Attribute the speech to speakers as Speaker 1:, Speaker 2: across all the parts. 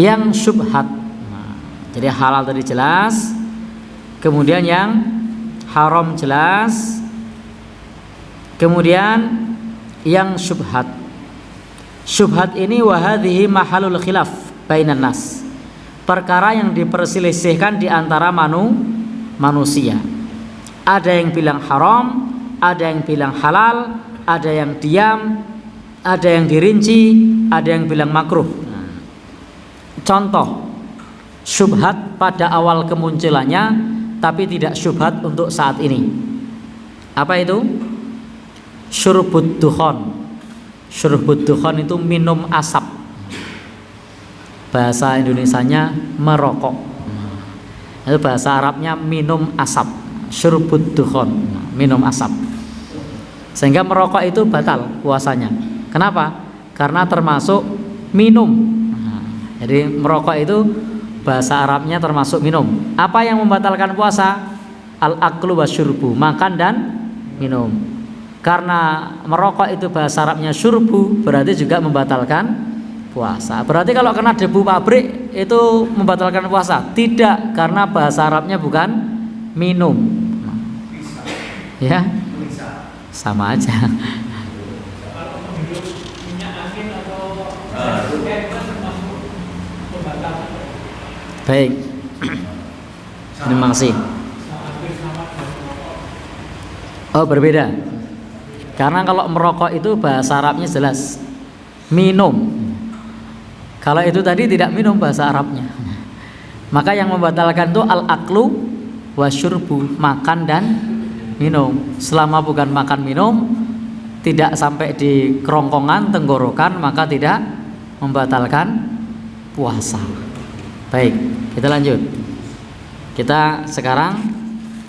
Speaker 1: yang syubhat. Nah, jadi halal tadi jelas, kemudian yang haram jelas, kemudian yang syubhat. Syubhat ini wahadhihi mahalul khilaf bainan nas, perkara yang diperselisihkan di antara manusia. Ada yang bilang haram, ada yang bilang halal, ada yang diam, ada yang dirinci, ada yang bilang makruh. Contoh syubhat pada awal kemunculannya, tapi tidak syubhat untuk saat ini. Apa itu? Syurbud dukhon. Syurbud dukhon itu minum asap. Bahasa Indonesianya merokok. Itu bahasa Arabnya minum asap. Syurbud dukhon, minum asap. Sehingga merokok itu batal puasanya. Kenapa? Karena termasuk minum. Jadi merokok itu bahasa Arabnya termasuk minum. Apa yang membatalkan puasa? Al-aklu wasyurbu, makan dan minum. Karena merokok itu bahasa Arabnya syurbu, berarti juga membatalkan puasa. Berarti kalau kena debu pabrik itu membatalkan puasa? Tidak, karena bahasa Arabnya bukan minum. Ya, sama aja. Baik, terima kasih. Oh, berbeda. Karena kalau merokok itu bahasa Arabnya jelas minum. Kalau itu tadi tidak minum bahasa Arabnya. Maka yang membatalkan itu al-aklu wasyurbu, makan dan minum. Selama bukan makan minum, tidak sampai di kerongkongan tenggorokan, maka tidak membatalkan puasa. Baik, kita lanjut. Kita sekarang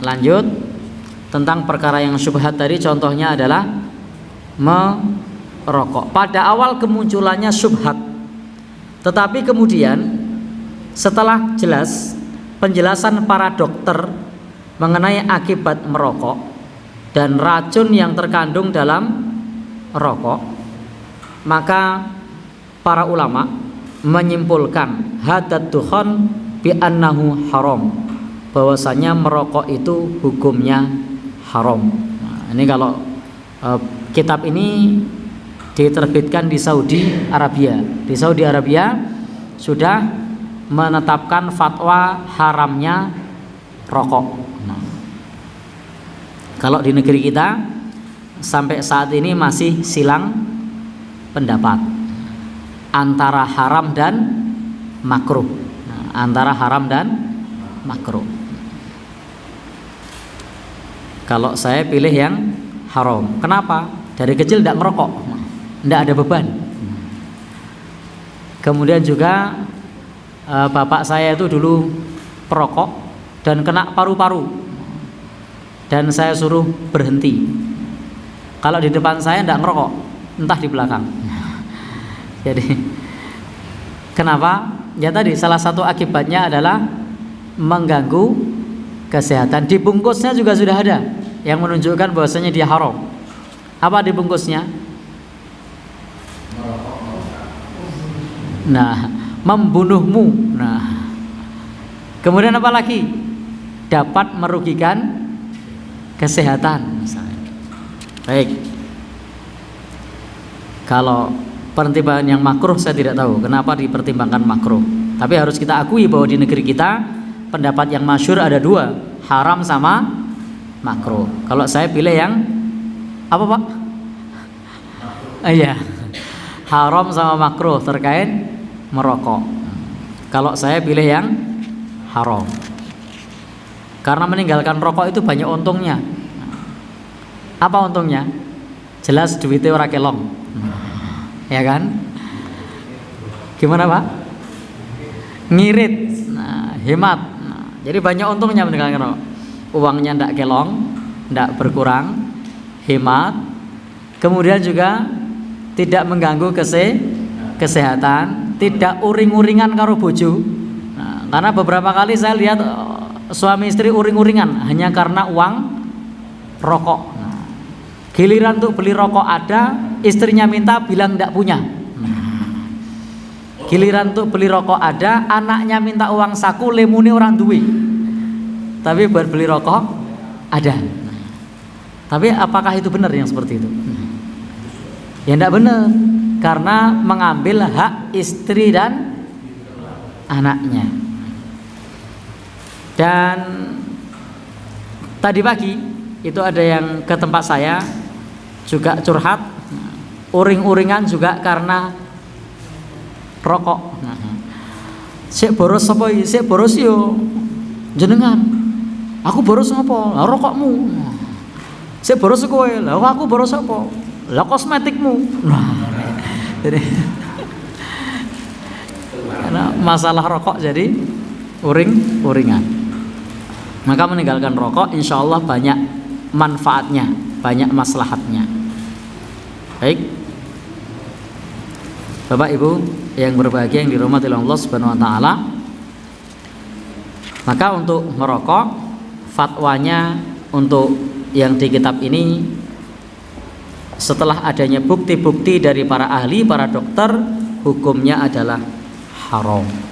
Speaker 1: lanjut tentang perkara yang syubhat tadi. Contohnya adalah merokok. Pada awal kemunculannya syubhat, tetapi kemudian setelah jelas penjelasan para dokter mengenai akibat merokok dan racun yang terkandung dalam rokok, maka para ulama menyimpulkan hadat dukhon bi annahu haram, bahwasanya merokok itu hukumnya haram. Nah, ini kalau kitab ini diterbitkan di Saudi Arabia. Di Saudi Arabia sudah menetapkan fatwa haramnya rokok. Nah, kalau di negeri kita sampai saat ini masih silang pendapat antara haram dan makruh. Nah, antara haram dan makruh. Kalau saya pilih yang haram. Kenapa? Dari kecil tidak merokok, tidak ada beban. Kemudian juga bapak saya itu dulu perokok dan kena paru-paru, dan saya suruh berhenti. Kalau di depan saya tidak ngerokok, entah di belakang. Jadi kenapa? Ya tadi salah satu akibatnya adalah mengganggu kesehatan. Di bungkusnya juga sudah ada yang menunjukkan bahwasanya dia haram. Apa di bungkusnya? Nah, membunuhmu. Nah, kemudian apa lagi? Dapat merugikan kesehatan. Baik. Kalau pertimbangan yang makruh saya tidak tahu kenapa dipertimbangkan makruh. Tapi harus kita akui bahwa di negeri kita pendapat yang masyhur ada dua, haram sama makruh. Kalau saya pilih yang apa, Pak? Iya, haram sama makruh terkait merokok. Kalau saya pilih yang haram, karena meninggalkan rokok itu banyak untungnya. Apa untungnya? Jelas duitnya ora kelong, ya kan? Gimana, Pak? Ngirit, nah, hemat. Nah, jadi banyak untungnya meninggalkan rokok. Uangnya ndak kelong, ndak berkurang, hemat. Kemudian juga tidak mengganggu kesehatan, tidak uring-uringan karo bojo. Nah, karena beberapa kali saya lihat suami istri uring-uringan hanya karena uang rokok. Nah, giliran untuk beli rokok ada, istrinya minta bilang tidak punya. Nah, Giliran untuk beli rokok ada, anaknya minta uang saku, lemune orang duwe. Tapi buat beli rokok ada. Tapi apakah itu benar yang seperti itu? Ya tidak benar, karena mengambil hak istri dan anaknya. Dan tadi pagi itu ada yang ke tempat saya juga curhat, uring-uringan juga karena rokok. Sik boros sapa iki? Sik boros yo jenengan. Aku boros apa? Lah rokokmu. Sik boros kowe. Lah aku boros apa? Lah kosmetikmu. Nah, jadi karena masalah rokok jadi uring-uringan. Maka meninggalkan rokok insya Allah banyak manfaatnya, banyak maslahatnya. Baik, Bapak Ibu yang berbahagia yang dirahmati oleh Allah Subhanahu wa taala. Maka untuk merokok, fatwanya untuk yang di kitab ini, setelah adanya bukti-bukti dari para ahli, para dokter, hukumnya adalah haram.